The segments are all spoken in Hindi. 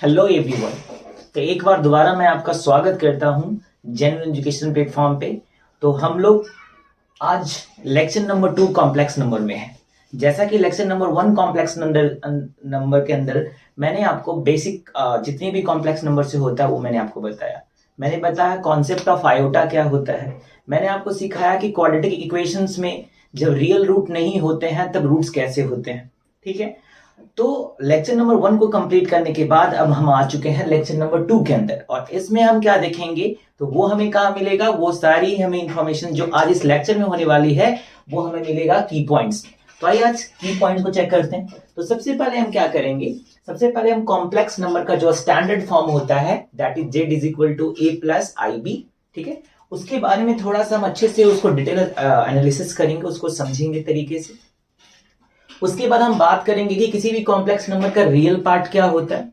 Hello everyone. तो एक बार दोबारा मैं आपका स्वागत करता हूं जेन्युइन एजुकेशन प्लेटफॉर्म पे। तो हम लोग आज लेक्चर नंबर 2 कॉम्प्लेक्स नंबर में है। जैसा कि लेक्चर नंबर 1 कॉम्प्लेक्स नंबर के अंदर मैंने आपको बेसिक जितने भी कॉम्प्लेक्स नंबर से होता है वो मैंने आपको बताया। मैंने बताया कॉन्सेप्ट ऑफ आयोटा क्या होता है। मैंने आपको सिखाया कि क्वाड्रेटिक इक्वेशंस में जब रियल रूट नहीं होते हैं तब रूट्स कैसे होते हैं। ठीक है, तो लेक्चर नंबर 1 को कंप्लीट करने के बाद अब हम आ चुके हैं लेक्चर नंबर 2 के अंदर, और इसमें हम क्या देखेंगे तो वो हमें कहाँ मिलेगा, वो सारी हमें इंफॉर्मेशन जो आज इस लेक्चर में होने वाली है वो हमें मिलेगा की पॉइंट्स। तो आइए आज की पॉइंट्स को चेक करते हैं। तो सबसे पहले हम क्या करेंगे, सबसे पहले हम कॉम्प्लेक्स नंबर का जो स्टैंडर्ड फॉर्म होता है that is Z is equal to A plus I B. ठीक है, उसके बारे में थोड़ा सा हम अच्छे से उसको डिटेल एनालिसिस करेंगे, उसको समझेंगे तरीके से। उसके बाद हम बात करेंगे कि किसी भी कॉम्प्लेक्स नंबर का रियल पार्ट क्या होता है,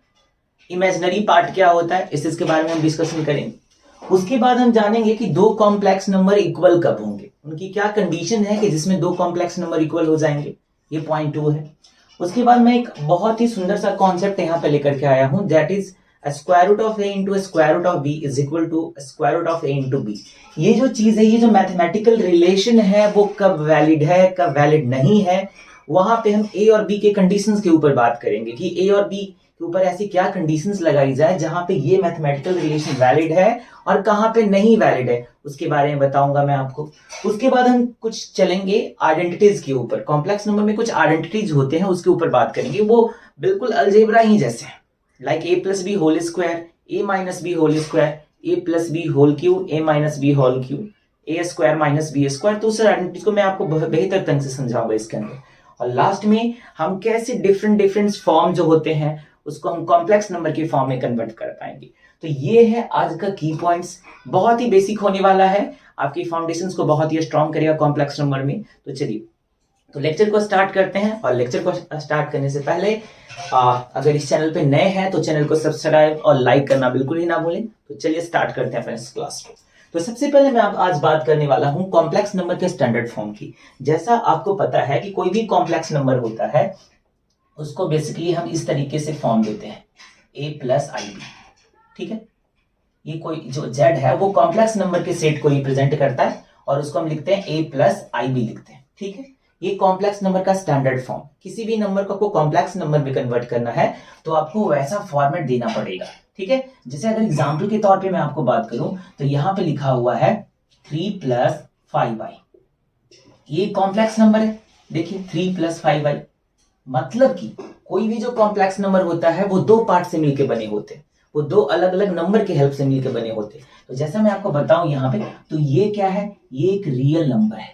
इमेजिनरी पार्ट क्या होता है, इसके बारे में हम डिस्कशन करेंगे। उसके बाद हम जानेंगे कि दो कॉम्प्लेक्स नंबर इक्वल कब होंगे, उनकी क्या कंडीशन है कि जिसमें दो कॉम्प्लेक्स नंबर इक्वल हो जाएंगे, ये पॉइंट 2 है। उसके बाद मैं एक बहुत ही सुंदर सा कॉन्सेप्ट यहाँ पे लेकर के आया हूं that is square root of A into square root of B is equal to square root of A into B. ये जो चीज है, ये जो मैथमेटिकल रिलेशन है वो कब वैलिड है कब वैलिड नहीं है, वहां पे हम ए और बी के कंडीशंस के ऊपर बात करेंगे कि ए और बी के ऊपर ऐसी क्या कंडीशंस लगाई जाए जहां पे ये मैथमेटिकल रिलेशन वैलिड है और कहां पे नहीं वैलिड है, उसके बारे में बताऊंगा मैं आपको। उसके बाद हम कुछ चलेंगे आइडेंटिटीज के ऊपर, कॉम्प्लेक्स नंबर में कुछ आइडेंटिटीज होते हैं उसके ऊपर बात करेंगे, वो बिल्कुल अलजेब्रा ही जैसे हैं, like A plus B whole square, A minus B whole square, A plus B whole cube, A minus B whole cube, A square minus B square. तो उस आइडेंटिटी को मैं आपको बेहतर ढंग से समझाऊंगा इसके अंदर। और लास्ट में हम कैसे डिफरेंट डिफरेंट फॉर्म जो होते हैं उसको हम कॉम्प्लेक्स नंबर के फॉर्म में कन्वर्ट कर पाएंगे। तो ये है आज का की पॉइंट्स, बहुत ही बेसिक होने वाला है, आपकी फाउंडेशंस को बहुत ही स्ट्रांग करेगा कॉम्प्लेक्स नंबर में। तो चलिए तो लेक्चर को स्टार्ट करते हैं। और लेक्चर को स्टार्ट करने से पहले अगर इस चैनल पे नए हैं तो चैनल को सब्सक्राइब और लाइक करना बिल्कुल ही ना भूलें। तो चलिए स्टार्ट करते हैं अपने इस क्लास को। तो सबसे पहले मैं आज बात करने वाला हूं कॉम्प्लेक्स नंबर के स्टैंडर्ड फॉर्म की। जैसा आपको पता है कि कोई भी कॉम्प्लेक्स नंबर होता है उसको बेसिकली हम इस तरीके से फॉर्म देते हैं a प्लस आई बी। ठीक है, ये कोई जो z है वो कॉम्प्लेक्स नंबर के सेट को रिप्रेजेंट करता है और उसको हम लिखते हैं a प्लस आई बी लिखते हैं। ठीक है, ये कॉम्प्लेक्स नंबर का स्टैंडर्ड फॉर्म। किसी भी नंबर को कॉम्प्लेक्स नंबर में कन्वर्ट करना है तो आपको वैसा फॉर्मेट देना पड़ेगा। ठीक है, जैसे अगर एग्जाम्पल के तौर पे मैं आपको बात करूं तो यहां पे लिखा हुआ है 3 प्लस 5y, ये कॉम्प्लेक्स नंबर है। देखिए 3 प्लस 5y, मतलब कि कोई भी जो कॉम्प्लेक्स नंबर होता है वो दो पार्ट से मिलकर बने होते हैं, वो दो अलग अलग नंबर के हेल्प से मिलकर बने होते हैं। तो जैसा मैं आपको बताऊं यहाँ पे, तो ये क्या है, ये एक रियल नंबर है।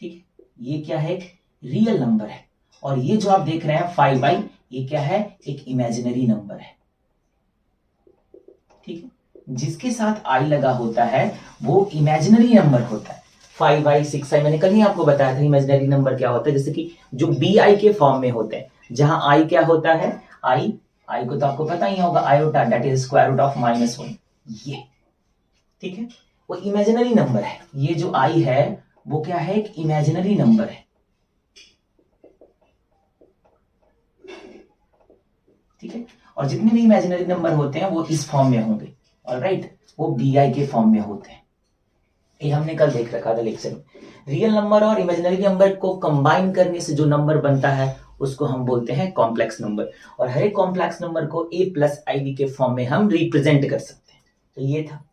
ठीक है, ये क्या है, एक रियल नंबर है। और ये जो आप देख रहे हैं 5y, ये क्या है, एक इमेजिनरी नंबर है। ठीक है, जिसके साथ i लगा होता है वो इमेजिनरी नंबर होता है। 5i 6i मैंने कल ही आपको बताया था इमेजिनरी नंबर क्या होता है, जैसे कि जो bi के फॉर्म में होते हैं, जहां i क्या होता है, i को तो आपको पता ही होगा, iota that is square root of -1, ये। ठीक है, वो इमेजिनरी नंबर है। ये जो i है वो क्या है, एक इमेजिनरी नंबर है। ठीक है, और जितने भी इमेजिनरी नंबर होते हैं वो इस फॉर्म में होंगे। ऑलराइट, वो bi के फॉर्म में होते हैं। ये हमने कल देख रखा था लेक्चर में। रियल नंबर और इमेजिनरी नंबर को कंबाइन करने से जो नंबर बनता है उसको हम बोलते हैं कॉम्प्लेक्स नंबर। और हर एक कॉम्प्लेक्स नंबर को a प्लस आई बी के फॉर्म में हम रिप्रेजेंट कर सकते हैं। तो ये था।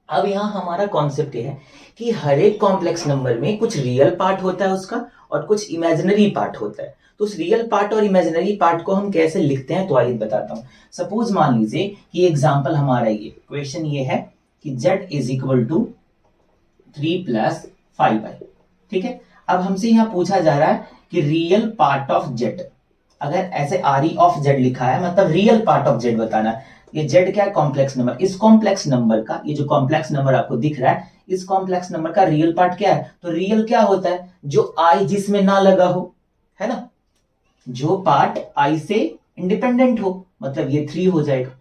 अब यहाँ हमारा कॉन्सेप्ट ये है कि हर एक कॉम्प्लेक्स नंबर में कुछ रियल पार्ट होता है उसका और कुछ इमेजिनरी पार्ट होता है। तो उस रियल पार्ट और इमेजिनरी पार्ट को हम कैसे लिखते हैं तो आइए बताता हूं। सपोज मान लीजिए कि एग्जाम्पल हमारा ये क्वेश्चन ये है कि z is equal to 3 plus 5y। ठीक है, अब हमसे यहाँ पूछा जा रहा है कि रियल पार्ट ऑफ z, अगर ऐसे आर ऑफ z लिखा है मतलब रियल पार्ट ऑफ z बताना है। ये z क्या है, कॉम्प्लेक्स नंबर। इस कॉम्प्लेक्स नंबर का, ये जो कॉम्प्लेक्स नंबर आपको दिख रहा है, इस कॉम्प्लेक्स नंबर का रियल पार्ट क्या है, तो रियल क्या होता है, जो i जिसमें ना लगा हो, है ना, जो पार्ट i से इंडिपेंडेंट हो, मतलब ये 3 हो जाएगा।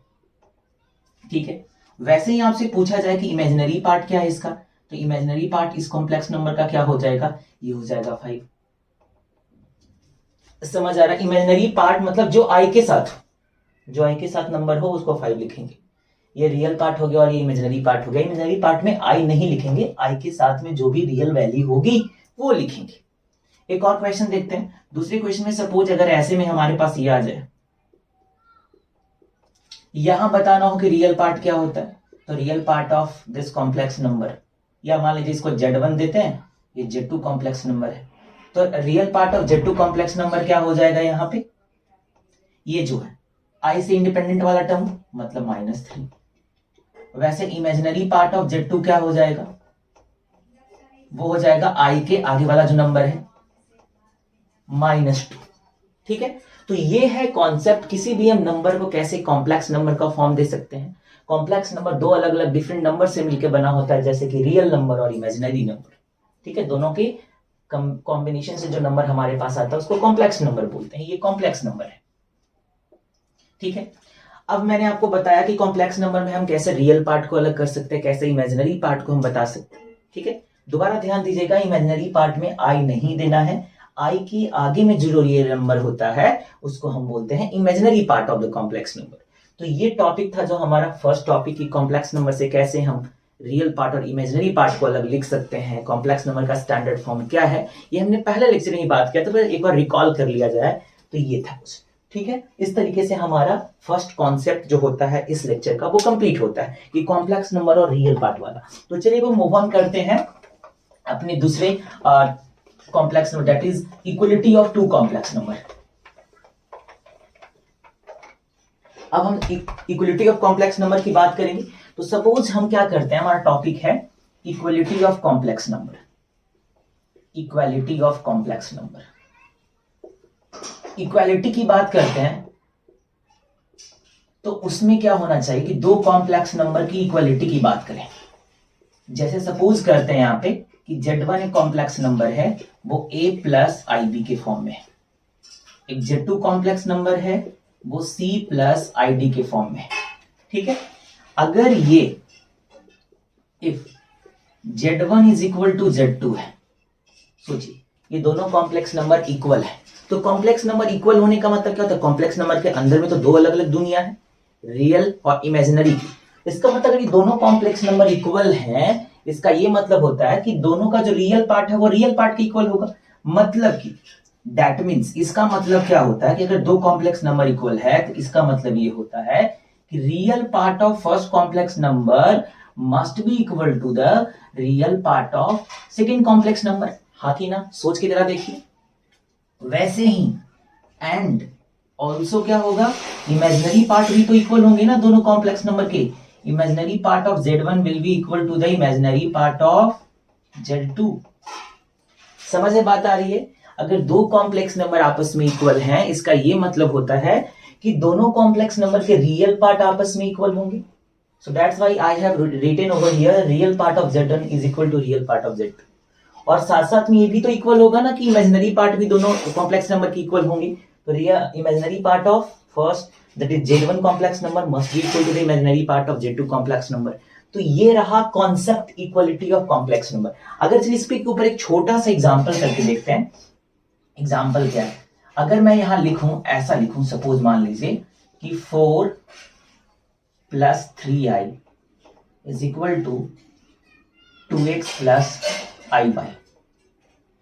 ठीक है, वैसे ही आपसे पूछा जाए कि इमेजिनरी पार्ट क्या है इसका, तो इमेजिनरी पार्ट इस कॉम्प्लेक्स नंबर का क्या हो जाएगा, ये हो जाएगा 5। समझ आ रहा है, इमेजिनरी पार्ट मतलब जो i के साथ हो। जो आई के साथ नंबर हो उसको 5 लिखेंगे। ये रियल पार्ट हो गया और ये इमेजिनरी पार्ट हो गया। इमेजिनरी पार्ट में आई नहीं लिखेंगे, आई के साथ में जो भी रियल वैल्यू होगी वो लिखेंगे। एक और क्वेश्चन देखते हैं। दूसरे क्वेश्चन में सपोज अगर ऐसे में हमारे पास ये आ जाए, यहां बताना हो कि रियल पार्ट क्या होता है, तो real part of this complex number, या मान लीजिए इसको Z1 देते हैं, ये Z2 कॉम्प्लेक्स नंबर है, तो real part of Z2 complex number क्या हो जाएगा यहाँ पे, ये जो है आई से इंडिपेंडेंट वाला टर्म मतलब -3। वैसे इमेजिनरी पार्ट ऑफ Z2 क्या हो जाएगा, वो हो जाएगा आई के आगे वाला जो नंबर है -2। ठीक है, तो ये है कॉन्सेप्ट, किसी भी हम नंबर को कैसे कॉम्प्लेक्स नंबर का फॉर्म दे सकते हैं। कॉम्प्लेक्स नंबर दो अलग अलग डिफरेंट नंबर से मिलकर बना होता है, जैसे कि रियल नंबर और इमेजिनरी नंबर। ठीक है, दोनों के कॉम्बिनेशन से जो नंबर हमारे पास आता है उसको कॉम्प्लेक्स नंबर बोलते हैं। ये कॉम्प्लेक्स नंबर है। ठीक है, अब मैंने आपको बताया कि कॉम्प्लेक्स नंबर में हम कैसे रियल पार्ट को अलग कर सकते हैं, कैसे इमेजिनरी पार्ट को हम बता सकते हैं। ठीक है, दोबारा ध्यान दीजिएगा, इमेजिनरी पार्ट में आई नहीं देना है। आई की आगे में जो रियल नंबर होता है उसको हम बोलते हैं imaginary part of the complex number. तो ये टॉपिक था जो हमारा फर्स्ट टॉपिक की कॉम्प्लेक्स नंबर से कैसे हम रियल पार्ट और इमेजिनरी पार्ट को अलग लिख सकते हैं, कॉम्प्लेक्स नंबर का स्टैंडर्ड फॉर्म क्या है, ये हमने पहले लेक्चर में ही बात किया, तो एक बार रिकॉल कर लिया जाए तो ये था कुछ। ठीक है, इस तरीके से हमारा फर्स्ट कॉन्सेप्ट जो होता है इस लेक्चर का वो कंप्लीट होता है कि कॉम्प्लेक्स नंबर और रियल पार्ट वाला। तो चलिए वो मूव ऑन करते हैं अपने दूसरे complex number, that is equality of two complex number. अब हम इक्वलिटी ऑफ कॉम्प्लेक्स नंबर की बात करेंगे। तो सपोज हम क्या करते हैं, हमारा टॉपिक है equality of complex number. Equality of complex number, equality की बात करते हैं तो उसमें क्या होना चाहिए कि दो कॉम्प्लेक्स नंबर की इक्वालिटी की बात करें। जैसे सपोज करते हैं यहां पे कि Z1 एक कॉम्प्लेक्स नंबर है, वो A प्लस IB के फॉर्म में है। एक Z2 कॉम्प्लेक्स नंबर है, वो C प्लस ID के फॉर्म में है। ठीक है, अगर ये if Z1 is equal to Z2 है, सोचिए ये दोनों कॉम्प्लेक्स नंबर इक्वल है, तो कॉम्प्लेक्स नंबर इक्वल होने का मतलब क्या होता है, कॉम्प्लेक्स नंबर के अंदर में तो दो अलग अलग दुनिया है, रियल और इमेजिनरी की। इसका मतलब अगर ये दोनों कॉम्प्लेक्स नंबर इक्वल हैं, इसका ये मतलब होता है कि दोनों का जो रियल पार्ट है वो रियल पार्ट के इक्वल होगा। मतलब कि दैट मीन्स, इसका मतलब क्या होता है कि अगर दो कॉम्प्लेक्स नंबर इक्वल है तो इसका मतलब ये होता है कि real part of first complex number must be equal to the real part of second complex number. हाँ कि ना, सोच के जरा देखिए। वैसे ही एंड ऑल्सो क्या होगा, इमेजिनरी पार्ट भी तो इक्वल होंगे ना दोनों कॉम्प्लेक्स नंबर के। Imaginary part of Z1 will be equal to the imaginary part of Z2। समझ में बात आ रही है? अगर दो कॉम्प्लेक्स नंबर आपस में इक्वल हैं, इसका ये मतलब होता है कि दोनों कॉम्प्लेक्स नंबर के रियल पार्ट आपस में इक्वल होंगे। So that's why I have written over here real part of Z1 is equal to real part of Z2। और साथ साथ में ये भी तो इक्वल होगा ना कि इमेजिनरी पार्ट भी दोनों कॉम्प्लेक्स नंबर के इक्वल होंगे। तो imaginary part of first that is Z1 complex number must be equal to the imaginary part of Z2 complex number. तो ये रहा concept equality of complex number. अगर चलिए इसके ऊपर एक छोटा सा एग्जांपल करके देखते हैं। एग्जांपल क्या है, अगर मैं यहां लिखूं, ऐसा लिखूं, सपोज मान लीजिए कि 4 plus 3i is equal to 2x plus i by।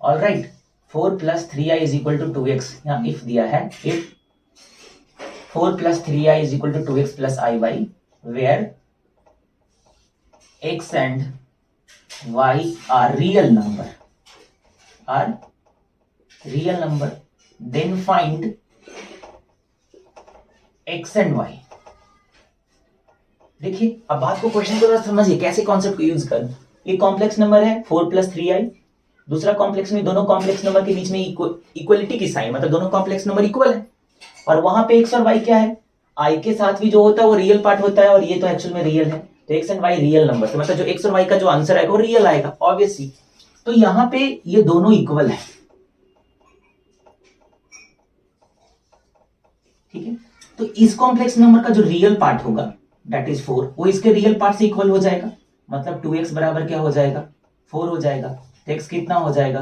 All right, 4 plus 3i is equal to 2x, यहां इफ दिया है, if 4 plus 3i is equal to 2x plus i by where x and y are real number, then find x and y। देखिए अब बात को, क्वेश्चन को थोड़ा समझिए कैसे कॉन्सेप्ट को यूज कर। एक कॉम्प्लेक्स नंबर है 4 प्लस 3i, दूसरा कॉम्प्लेक्स में दोनों कॉम्प्लेक्स नंबर के बीच में इक्वलिटी की साइन, मतलब दोनों कॉम्प्लेक्स नंबर इक्वल है। और वहां पे x और y क्या है, i के साथ भी जो होता है वो रियल पार्ट होता है, और ये तो एक्चुअल में रियल है, तो x and y real number, तो मतलब जो x और y का जो आंसर आएगा वो रियल आएगा ऑब्वियसली। तो यहां पे ये दोनों इक्वल है। ठीक है, तो इस कॉम्प्लेक्स नंबर का जो रियल पार्ट होगा दैट इज 4, वो इसके रियल पार्ट से इक्वल हो जाएगा, मतलब 2x बराबर क्या हो जाएगा, 4 हो जाएगा। तो x कितना हो जाएगा,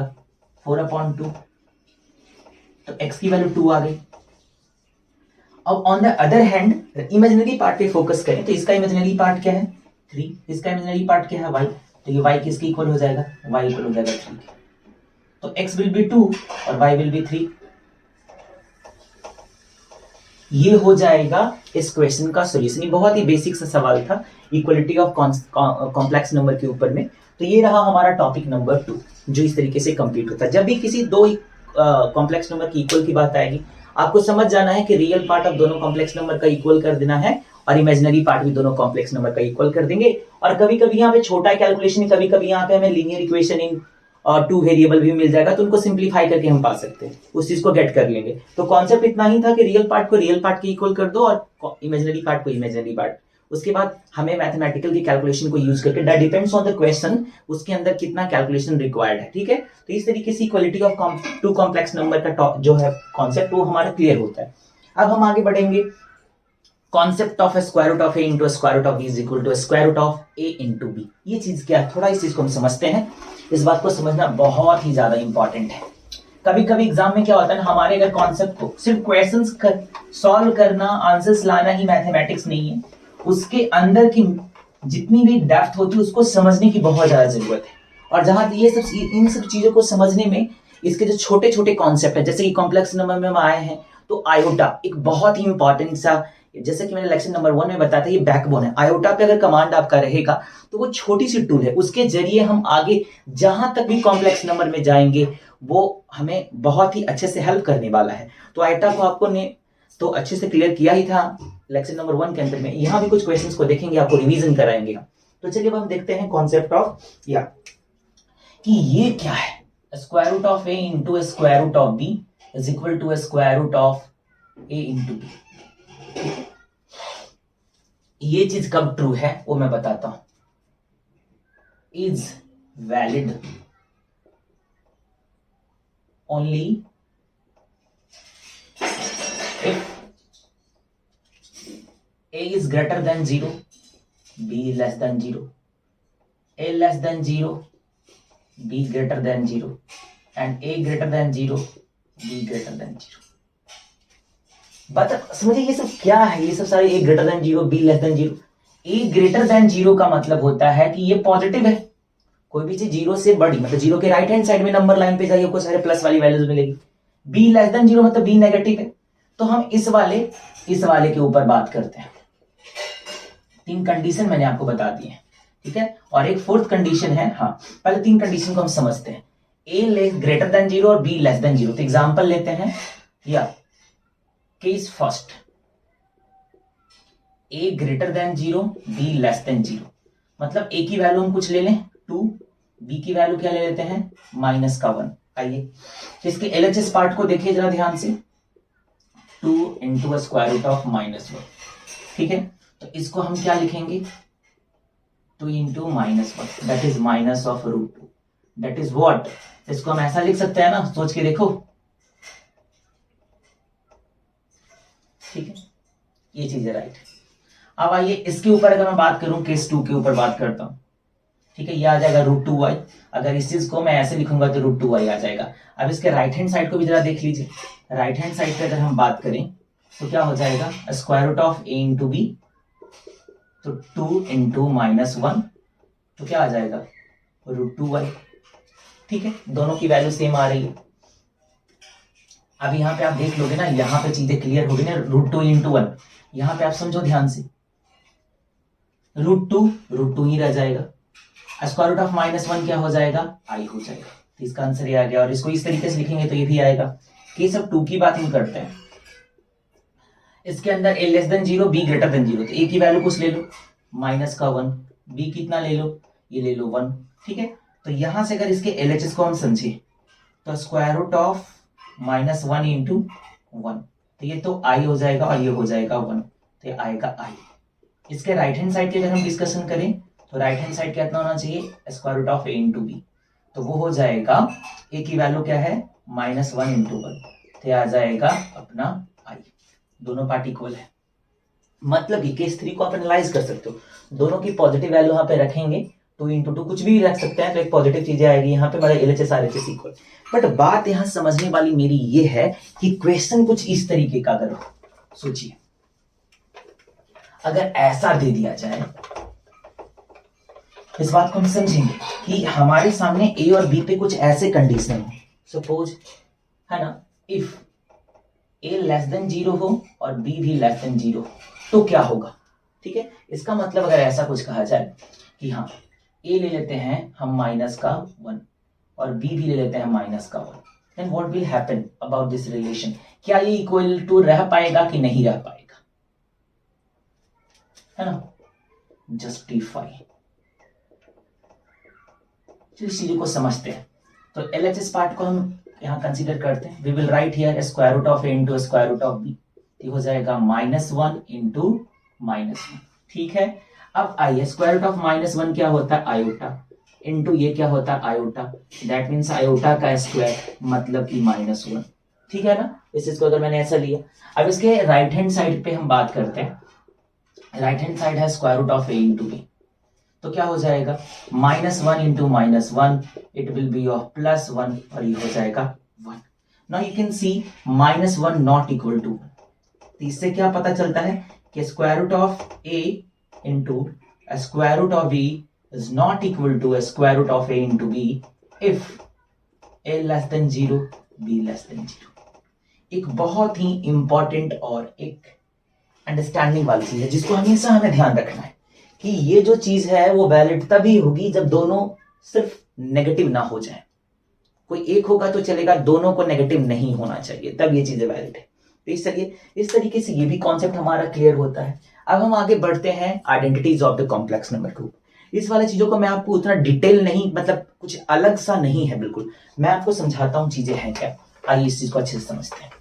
4/2, तो x की वैल्यू 2 आ गई। अब on the other hand imaginary part पे फोकस करें तो इसका इमेजिनरी पार्ट क्या है 3, इसका इमेजिनरी पार्ट क्या है y, तो ये y किसके इक्वल हो जाएगा, y इक्वल हो जाएगा 3, तो x विल बी 2 और y विल बी 3। ये हो जाएगा इस क्वेश्चन का सॉल्यूशन। ये बहुत ही बेसिक सा सवाल था इक्वलिटी ऑफ कॉम्प्लेक्स नंबर के ऊपर में। तो ये रहा हमारा टॉपिक नंबर 2 जो इस तरीके से कंप्लीट होता है। जब भी किसी दो कॉम्प्लेक्स नंबर की इक्वल की बात आएगी आपको समझ जाना है कि रियल पार्ट ऑफ दोनों कॉम्प्लेक्स नंबर का इक्वल कर देना है और इमेजिनरी पार्ट भी दोनों कॉम्प्लेक्स नंबर का इक्वल कर देंगे। और कभी कभी यहाँ पे छोटा कैलकुलेशन, कभी कभी यहाँ पे हमें लीनियर इक्वेशन इन और 2 वेरिएबल भी मिल जाएगा तो उनको सिंप्लीफाई करके हम पा सकते हैं, उस चीज को गेट कर लेंगे। तो कॉन्सेप्ट इतना ही था कि रियल पार्ट को रियल पार्ट के इक्वल कर दो और इमेजिनरी पार्ट को इमेजिनरी पार्ट। उसके बाद हमें मैथमेटिकल की कैलकुलेशन को यूज करके, that depends on the question, उसके अंदर कितना कैलकुलेशन रिक्वायर्ड है। ठीक है, तो इस तरीके से इक्वालिटी ऑफ 2 कॉम्प्लेक्स नंबर का जो है कॉन्सेप्ट वो हमारा क्लियर होता है। अब हम आगे बढ़ेंगे। Concept of square root of A into square root of B is equal to square root of A into B. ये चीज क्या है, थोड़ा इस चीज को हम समझते हैं। इस बात को समझना बहुत ही ज्यादा इंपॉर्टेंट है। कभी कभी एग्जाम में क्या होता है, हमारे अगर कॉन्सेप्ट को सिर्फ क्वेश्चंस सॉल्व करना, आंसर्स लाना ही मैथमेटिक्स नहीं है, उसके अंदर की जितनी भी डेप्थ होती है उसको समझने की बहुत ज्यादा जरूरत है। और जहां ये सब इन सब चीजों को समझने में इसके जो छोटे छोटे कॉन्सेप्ट है, जैसे कि कॉम्प्लेक्स नंबर में हम आए हैं तो आयोटा एक बहुत ही इंपॉर्टेंट सा, जैसे कि मैंने लेक्चर नंबर 1 में बताया था, ये बैकबोन है। आयोटा पे अगर कमांड आपका रहेगा तो वो छोटी सी टूल है, उसके जरिए हम आगे जहां तक भी कॉम्प्लेक्स नंबर में जाएंगे वो हमें बहुत ही अच्छे से हेल्प करने वाला है। तो आयोटा को आपको ने तो अच्छे से क्लियर किया ही था लेक्चर नंबर 1 के अंदर में। यहाँ भी कुछ क्वेश्चंस को देखेंगे, आपको रिवीजन कराएंगे। तो चलिए अब हम देखते हैं कॉन्सेप्ट ऑफ या कि ये क्या है, square root of A into square root of B is equal to square root of A into B. ये चीज कब ट्रू है वो मैं बताता हूं। Is valid only if a is greater than 0, b less than 0, a less than 0, b greater than 0 and a greater than 0, b greater than 0। बता समझिए ये सब क्या है, ये सब सारे a greater than 0, b less than 0। a greater than 0 का मतलब होता है कि ये पॉजिटिव है, कोई भी चीज 0 से बड़ी, मतलब 0 के राइट हैंड साइड में नंबर लाइन पे जाइए आपको सारे प्लस वाली वैल्यूज मिलेगी। b लेस देन 0 मतलब b नेगेटिव है। तो हम इस वाले के ऊपर बात करते हैं। 3 कंडीशन मैंने आपको बता दी है, ठीक है, और एक 4th कंडीशन है। हाँ, पहले 3 कंडीशन को हम समझते हैं। a ग्रेटर देन 0 और b लेस देन 0। तो एग्जांपल लेते हैं, या case first, a greater than 0, b less than 0। मतलब a की वैल्यू हम कुछ ले लें 2, b की वैल्यू क्या ले लेते हैं -1। आइए तो इसके LHS पार्ट को देखिए जरा ध्यान से, 2 इंटू स्क्वायर रूट ऑफ -1। ठीक है, तो इसको हम क्या लिखेंगे 2 into -1, that is minus of √2, that is what. इसको हम ऐसा लिख सकते हैं ना, सोच के देखो। ठीक है, ये चीज है राइट। अब आइए इसके ऊपर अगर मैं बात करूं, केस 2 के ऊपर बात करता हूं। ठीक है, ये आ जाएगा √2y। अगर इस चीज को मैं ऐसे लिखूंगा तो √2y आ जाएगा। अब इसके राइट हैंड साइड को भी जरा देख लीजिए। राइट हैंड साइड पे अगर हम बात करें तो क्या हो जाएगा, square root of a into B, तो 2 इंटू -1, तो क्या आ जाएगा √2y। ठीक है, दोनों की वैल्यू सेम आ रही है। अब यहाँ पे आप देख लोगे ना, यहाँ पे चीजें क्लियर हो गई ना, √2 इंटू 1। यहाँ पे आप समझो ध्यान से, √2 ही रह जाएगा, स्क्वायर रूट ऑफ -1 क्या हो जाएगा i हो जाएगा। तो इसका आंसर ये आ गया। और इसको इस तरीके से लिखेंगे तो ये भी आएगा। केस अब 2 की बात हम करते हैं। इसके अंदर a less than 0, b greater than 0। तो a की वैल्यू कुछ ले लो -1, b कितना ले लो, ये ले लो 1। ठीक है, तो यहां से अगर इसके LHS को हम समझे तो स्क्वायर रूट ऑफ -1 इंटू 1, तो ये तो i हो जाएगा और ये हो जाएगा 1, तो ये आएगा i। इसके राइट हैंड साइड की अगर हम डिस्कशन करें तो राइट हैंड साइड कितना होना चाहिए, square root of a into B. तो वो हो जाएगा, a की वैल्यू क्या है -1 इंटू 1, तो आ जाएगा अपना i। दोनों पार्ट इक्वल है। मतलब कि केस 3 को आप एनालाइज कर सकते हो, दोनों की पॉजिटिव वैल्यू यहाँ पे रखेंगे, 2 इंटू 2 कुछ भी रख सकते हैं तो एक पॉजिटिव चीजें आएगी। यहाँ पे हमारा LHS RHS इक्वल। बट बात यहाँ समझने वाली मेरी ये है कि क्वेश्चन कुछ इस तरीके का अगर हो, सोचिए, अगर ऐसा दे दिया जाए, इस बात को हम समझेंगे कि हमारे सामने ए और बी पे कुछ ऐसे कंडीशन हो, सपोज है ना, इफ ए लेस देन 0 हो और बी भी लेस देन 0 तो क्या होगा। ठीक है, इसका मतलब अगर ऐसा कुछ कहा जाए कि हाँ ए ले लेते हैं हम माइनस का 1 और बी भी ले लेते हैं माइनस का 1, then what will happen about this relation, क्या ये इक्वल टू रह पाएगा कि नहीं रह पाएगा, है ना। जस्टिफाई, इस चीज को समझते हैं। तो LHS पार्ट को हम यहाँ कंसीडर करते हैं। We will write here square root of A into square root of B, ये हो जाएगा -1 इंटू -1। ठीक है, अब आइए स्क्वायर रूट ऑफ -1 क्या होता है, आयोटा, इंटू ये क्या होता है आयोटा, दैट मीन्स आयोटा का स्क्वायर मतलब कि -1। ठीक है ना, इस चीज को अगर मैंने ऐसा लिया। अब इसके राइट हैंड साइड पे हम बात करते हैं, राइट हैंड साइड है square root of A into B, तो क्या हो जाएगा -1 into -1, it will be of +1 और ये हो जाएगा 1। Now you can see -1 not equal to, तो इससे क्या पता चलता है कि square root of A into square root of B is not equal to square root of A into B if A less than 0 be less than 0। एक बहुत ही इंपॉर्टेंट और एक अंडरस्टैंडिंग वाली चीज है जिसको हमेशा हमें ध्यान रखना है कि ये जो चीज है वो वैलिड तभी होगी जब दोनों सिर्फ नेगेटिव ना हो जाए। कोई एक होगा तो चलेगा, दोनों को नेगेटिव नहीं होना चाहिए, तब ये चीजें वैलिड है। तो इस तरीके से ये भी कॉन्सेप्ट हमारा क्लियर होता है। अब हम आगे बढ़ते हैं identities of the complex number group. इस वाले चीजों को मैं आपको उतना डिटेल नहीं, मतलब कुछ अलग सा नहीं है बिल्कुल, मैं आपको समझाता हूं चीजें हैं क्या। आइए इस चीज को अच्छे से समझते हैं।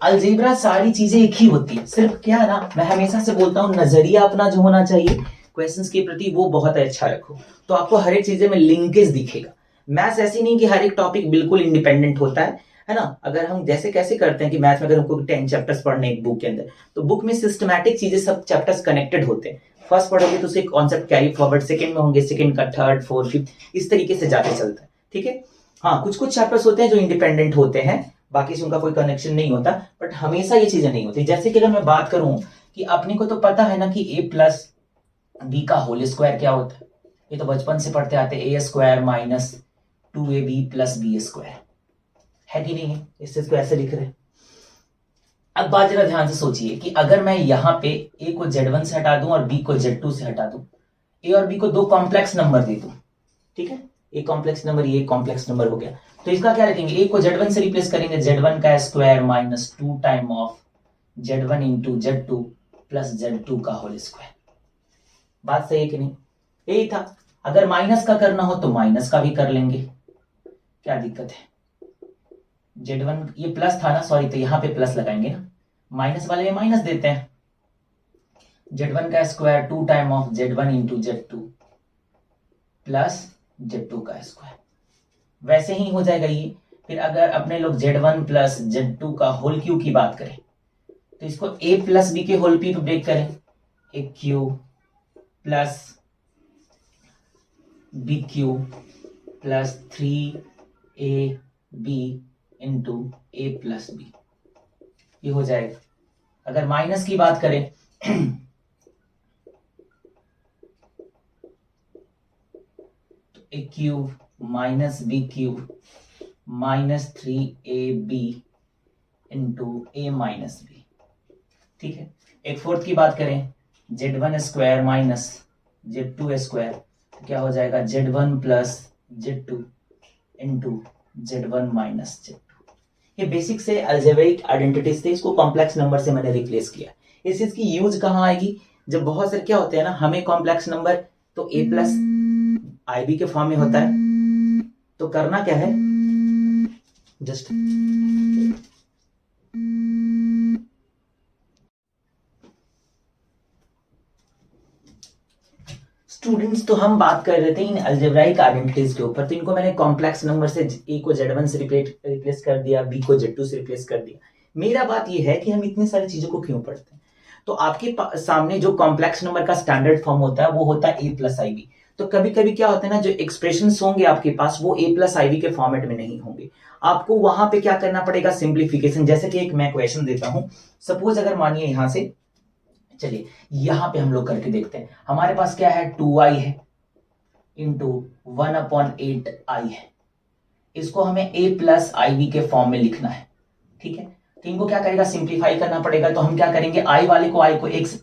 अलजेब्रा सारी चीजें एक ही होती है, सिर्फ क्या ना, मैं हमेशा से बोलता हूँ नजरिया अपना जो होना चाहिए क्वेश्चंस के प्रति वो बहुत अच्छा रखो, तो आपको हर एक चीजें में लिंकेज दिखेगा। मैथ्स ऐसी नहीं कि हर एक टॉपिक बिल्कुल इंडिपेंडेंट होता है ना। अगर हम जैसे कैसे करते हैं कि मैथ्स में अगर हमको 10 चैप्टर्स पढ़ने एक बुक के अंदर, तो बुक में सिस्टमैटिक चीजें सब चैप्टर्स कनेक्टेड होते हैं। फर्स्ट पढ़ोगे तो उससे कॉन्सेप्ट कैरी फॉरवर्ड, सेकंड में होंगे, सेकंड का थर्ड फोर्थ फिफ्थ, इस तरीके से जाते चलता है। ठीक है, हाँ कुछ कुछ चैप्टर्स होते हैं जो इंडिपेंडेंट होते हैं, बाकी से उनका कोई कनेक्शन नहीं होता, बट हमेशा ये चीजें नहीं होती। जैसे कि अगर मैं बात करूं कि अपने को तो पता है ना कि a प्लस बी का होल स्क्वायर क्या होता है, ये तो बचपन से पढ़ते आते हैं, a square minus 2ab plus B square, है कि नहीं है। इस चीज को ऐसे लिख रहे हैं। अब बात जरा ध्यान से सोचिए कि अगर मैं यहाँ पे a को z1 से हटा दूं और b को z2 से हटा दूं, a और b को दो कॉम्प्लेक्स नंबर दे दूं, ठीक है, एक कॉम्प्लेक्स नंबर ये कॉम्प्लेक्स नंबर हो गया, तो इसका क्या लिखेंगे, a को z1 से रिप्लेस करेंगे, z1 का square minus 2 time of z1 into z2 plus z2 का होल स्क्वायर। बात सही है कि नहीं, यही था। अगर माइनस का करना हो तो माइनस का भी कर लेंगे, क्या दिक्कत है। z1 ये प्लस था ना, सॉरी, तो यहां पे प्लस लगाएंगे ना, माइनस वाले में माइनस देते हैं, z1 का square 2 time of z1 into z2 plus z2 का स्क्वायर, वैसे ही हो जाएगा ये। फिर अगर अपने लोग z1 प्लस z2 का होल क्यूब की बात करें तो इसको a प्लस बी के होल क्यूब पे ब्रेक करें, A cube plus B cube plus 3ab into A plus B, ये हो जाएगा। अगर माइनस की बात करें तो A cube minus B cube minus 3ab into A minus B, ठीक है। एक फोर्थ की बात करें, z1 square minus z2 square, तो क्या हो जाएगा, z1 plus z2 into z1 minus z2। ये बेसिक से अलजेब्रिक आइडेंटिटीज थे, इसको कॉम्प्लेक्स नंबर से मैंने रिप्लेस किया। इस चीज की यूज कहाँ आएगी, जब बहुत सारे क्या होते हैं ना, हमें कॉम्प्लेक्स नंबर तो a प्लस IB के फॉर्म में होता है, तो करना क्या है, जस्ट स्टूडेंट्स, तो हम बात कर रहे थे इन अलजेब्राइक आइडेंटिटीज के ऊपर। तो इनको मैंने कॉम्प्लेक्स नंबर से a को z1 से रिप्लेस कर दिया, b को z2 से रिप्लेस कर दिया। मेरा बात ये है कि हम इतनी सारी चीजों को क्यों पढ़ते हैं। तो आपके सामने जो कॉम्प्लेक्स नंबर का स्टैंडर्ड फॉर्म होता है वो होता है a प्लस IB। तो कभी कभी क्या होता है ना, जो एक्सप्रेशंस होंगे आपके पास वो a प्लस IB के फॉर्मेट में नहीं होंगे, आपको वहां पे क्या करना पड़ेगा, सिंप्लीफिकेशन। जैसे कि एक मैं क्वेश्चन देता हूं, सपोज अगर मानिए यहां से, चलिए यहां पे हम लोग करके देखते हैं। हमारे पास क्या है, 2i है इंटू 1/8i है। इसको हमें a प्लस IV के फॉर्म में लिखना है, ठीक है। तो इनको क्या करेगा, सिंप्लीफाई करना पड़ेगा। तो हम क्या करेंगे, i वाले को i को इस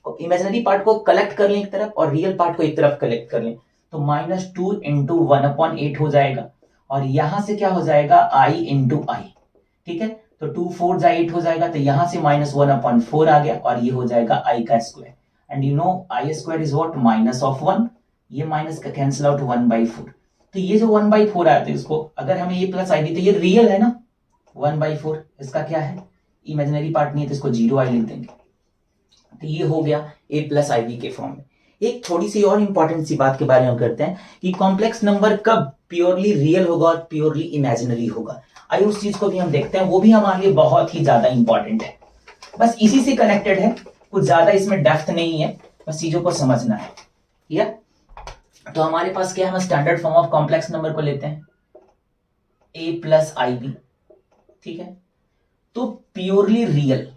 इमेजिनरी पार्ट को कलेक्ट कर लें एक तरफ और रियल पार्ट को एक तरफ कलेक्ट कर लें। तो -2 इंटू 1/8 हो जाएगा और यहां से क्या हो जाएगा, i इंटू आई, ठीक है। तो 2 4 जा 8 हो जाएगा। तो यहां से -1/4 आ गया और ये हो जाएगा i का square. And you know i square is what, -1। ये माइनस का कैंसिल आउट 1/4। तो ये जो 1/4 आया था, इसको अगर हमें ये प्लस आई दी तो ये रियल है ना, 1/4 इसका क्या है, इमेजिनरी पार्ट नहीं है, तो इसको 0i लिख देंगे। तो ये हो गया a प्लस IV के फॉर्म में। एक थोड़ी सी और इंपॉर्टेंट सी बात के बारे में करते हैं कि कॉम्प्लेक्स नंबर कब प्योरली रियल होगा और प्योरली इमेजिनरी होगा। आइए उस चीज को भी हम देखते हैं, वो भी हमारे लिए बहुत ही ज्यादा इंपॉर्टेंट है। बस इसी से कनेक्टेड है, कुछ ज्यादा इसमें डेप्थ नहीं है, बस चीजों को समझना है। या तो हमारे पास क्या है, हम standard form of complex number को लेते हैं a प्लस IB, ठीक है। तो प्योरली रियल,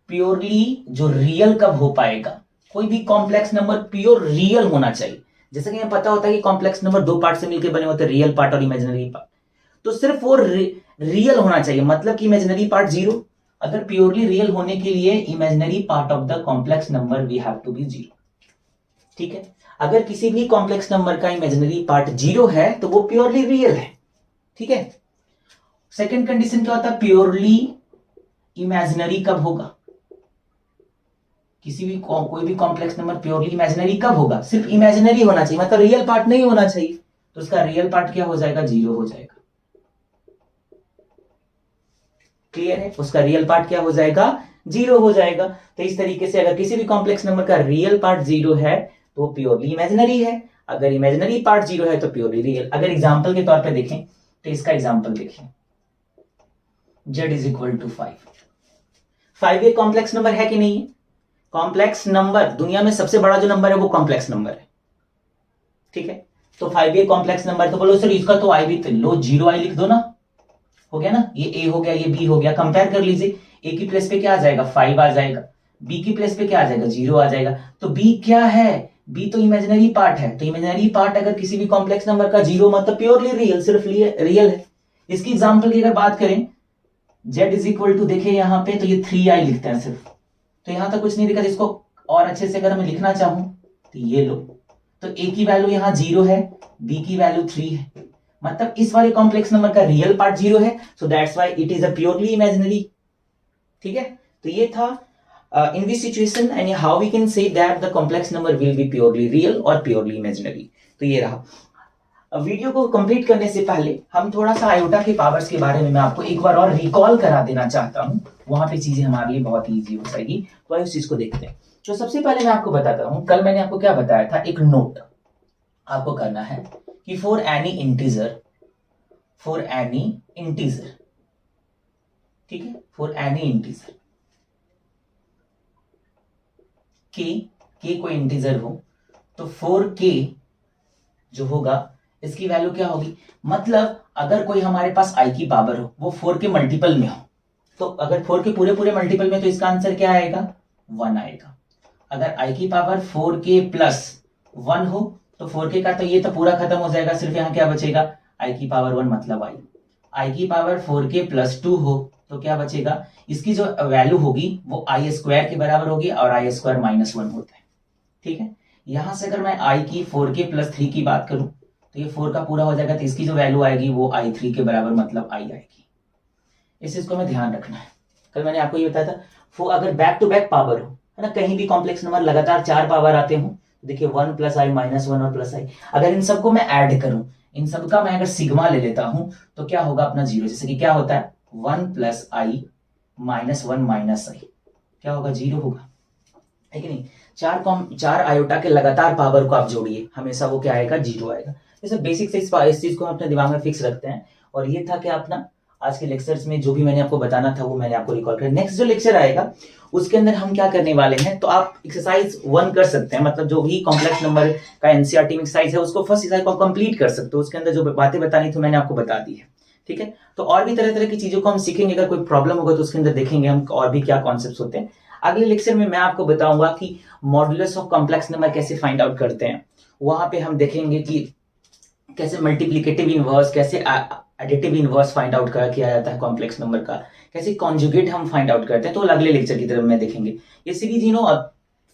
प्योरली जो रियल कब हो पाएगा, कोई भी कॉम्प्लेक्स नंबर प्योर रियल होना चाहिए। जैसे कि हमें पता होता है कि कॉम्प्लेक्स नंबर दो पार्ट से मिलकर बने होते हैं, रियल पार्ट और इमेजिनरी पार्ट। तो सिर्फ वो रियल होना चाहिए, मतलब कि इमेजिनरी पार्ट 0। अगर प्योरली रियल होने के लिए imaginary part of the complex number we have to be 0, ठीक है। अगर किसी भी कॉम्प्लेक्स नंबर का इमेजिनरी पार्ट 0 है तो वो प्योरली रियल है, ठीक है। सेकेंड कंडीशन क्या होता है, प्योरली इमेजिनरी कब होगा, किसी भी कोई भी कॉम्प्लेक्स नंबर प्योरली इमेजिनरी कब होगा, सिर्फ इमेजिनरी होना चाहिए, मतलब रियल पार्ट नहीं होना चाहिए। तो उसका रियल पार्ट क्या हो जाएगा, 0 हो जाएगा। क्लियर है, उसका रियल पार्ट क्या हो जाएगा, 0 हो जाएगा। तो इस तरीके से अगर किसी भी कॉम्प्लेक्स नंबर का रियल पार्ट 0 है तो प्योरली इमेजिनरी है, अगर इमेजिनरी पार्ट 0 है तो प्योरली रियल। अगर एग्जांपल के तौर पे देखें तो इसका एग्जांपल देखिए, z इज इक्वल टू 5 ये कॉम्प्लेक्स नंबर है कि नहीं है। कॉम्प्लेक्स नंबर दुनिया में सबसे बड़ा जो नंबर है वो कॉम्प्लेक्स नंबर है, ठीक है। तो 5 ये कॉम्प्लेक्स नंबर, तो बोलो सर इसका तो आई भी तो लो, 0i लिख दो ना, हो गया ना। ये a हो गया, ये b हो गया। कंपेयर कर लीजिए, a की प्लेस पे क्या आ जाएगा, 5 आ जाएगा, b की प्लेस पे क्या आ जाएगा, 0 आ जाएगा। तो b क्या है, b तो इमेजिनरी पार्ट है। तो इमेजिनरी पार्ट अगर किसी भी कॉम्प्लेक्स नंबर का 0 मतलब प्योरली रियल, सिर्फ रियल है। इसकी एग्जांपल की अगर बात करें, z इज इक्वल टू, देखिए यहां पे तो ये 3i लिखते हैं सिर्फ, तो यहां तक कुछ नहीं दिखा। इसको और अच्छे से अगर मैं लिखना चाहूं तो ये लो, तो a की वैल्यू यहां 0 है, b की वैल्यू 3 है, मतलब इस वाले कॉम्प्लेक्स नंबर का रियल पार्ट 0 है। So that's why it is a purely imaginary, ठीक है। तो ये था in this situation and how we can say that the complex number will be purely real और प्योरली इमेजिनरी। तो ये रहा। वीडियो को कंप्लीट करने से पहले हम थोड़ा सा आयोटा के पावर्स के बारे में मैं आपको एक बार और रिकॉल करा देना चाहता हूं, वहां पे चीजें हमारे लिए बहुत इजी हो जाएगी। तो उस चीज को देखते हैं। तो सबसे पहले मैं आपको बताता हूं, कल मैंने आपको क्या बताया था, एक नोट आपको करना है कि फॉर एनी इंटीजर, ठीक है, फॉर एनी इंटीजर के कोई इंटीजर हो तो 4k जो होगा इसकी वैल्यू क्या होगी, मतलब अगर कोई हमारे पास i की पावर हो वो 4 के मल्टीपल में हो, तो अगर 4 के पूरे मल्टीपल में तो इसका आंसर क्या आएगा, 1 आएगा। अगर i की पावर 4k प्लस 1 हो तो 4k का तो ये तो पूरा खत्म हो जाएगा, सिर्फ यहाँ क्या बचेगा, i की पावर 1 मतलब i की पावर 4k प्लस 2 हो तो क्या बचेगा, इसकी जो वैल्यू होगी वो i स्क्वायर के बराबर होगी और i स्क्वायर -1 होता है, ठीक है। यहां से अगर मैं i की 4k प्लस 3 की बात करूं तो ये 4 का पूरा हो जाएगा, तो इसकी जो वैल्यू आएगी वो i3 के बराबर मतलब i आएगी। इस चीज को हमें ध्यान रखना है। कल मैंने आपको ये बताया था, अगर बैक टू बैक पावर हो, है ना, कहीं भी कॉम्प्लेक्स नंबर लगातार 4 पावर आते हो, देखिए 1 प्लस i -1 और प्लस i, अगर इन सबको मैं ऐड करूं, इन सबका मैं अगर सिग्मा ले लेता हूं तो क्या होगा अपना 0, जैसे कि क्या होता है 1 प्लस i -1 माइनस i, क्या होगा 0 होगा, है कि नहीं। 4 आयोटा के लगातार पावर को आप जोड़िए, हमेशा वो क्या आएगा, 0 आएगा। जैसे बेसिक से इस चीज को हम अपने दिमाग में फिक्स रखते हैं। और ये था क्या अपना आज के लेक्चर्स में जो भी मैंने आपको बताना था वो मैंने आपको रिकॉल कर। नेक्स्ट जो लेक्चर आएगा उसके अंदर हम क्या करने वाले हैं, तो आप एक्सरसाइज 1 कर सकते हैं, मतलब जो भी कॉम्प्लेक्स नंबर का एनसीईआरटी में एक्सरसाइज है उसको फर्स्ट एक्सरसाइज को कंप्लीट कर सकते हो। उसके अंदर जो बातें बतानी थी मैंने आपको बता दी है, ठीक है। तो और भी तरह तरह की चीजों को हम सीखेंगे, अगर कोई प्रॉब्लम होगा तो उसके अंदर देखेंगे हम और भी क्या कॉन्सेप्ट होते हैं। अगले लेक्चर में मैं आपको बताऊंगा कि मॉडुलस ऑफ कॉम्प्लेक्स नंबर कैसे फाइंड आउट करते हैं। वहां पे हम देखेंगे कि कैसे मल्टीप्लिकेटिव इनवर्स, कैसे एडिटिव इनवर्स फाइंड आउट किया जाता है कॉम्प्लेक्स नंबर का, कैसे कॉन्जुगेट हम फाइंड आउट करते हैं, तो अगले लेक्चर की तरफ में देखेंगे। ये सीरीज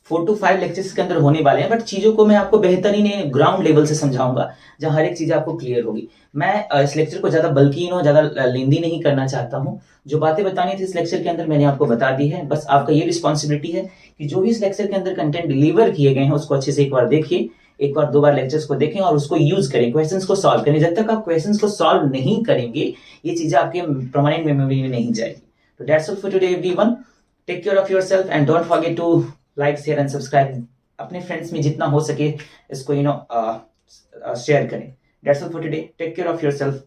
4 to 5 लेक्चर्स के अंदर होने वाले हैं, बट चीजों को मैं आपको बेहतरीन ग्राउंड लेवल से समझाऊंगा, जहां हर एक चीज आपको क्लियर होगी। मैं इस लेक्चर को ज्यादा बल्कि ज्यादा लेंदी नहीं करना चाहता हूं। जो बातें बतानी थी इस लेक्चर के अंदर मैंने आपको बता दी है। बस आपका ये रिस्पॉन्सिबिलिटी है कि जो भी इस लेक्चर के अंदर कंटेंट डिलीवर किए गए हैं उसको अच्छे से एक बार देखिए, एक बार 2 बार लेक्चर्स को देखें और उसको यूज करें, क्वेश्चंस को सॉल्व करें। जब तक आप क्वेश्चंस को सॉल्व नहीं करेंगे ये चीजें आपके परमानेंट मेमोरी में नहीं जाएगी। तो that's all for today everyone. Take care of yourself and don't forget to like, share and subscribe. अपने फ्रेंड्स में जितना हो सके इसको शेयर करें। That's all for today. Take care of yourself.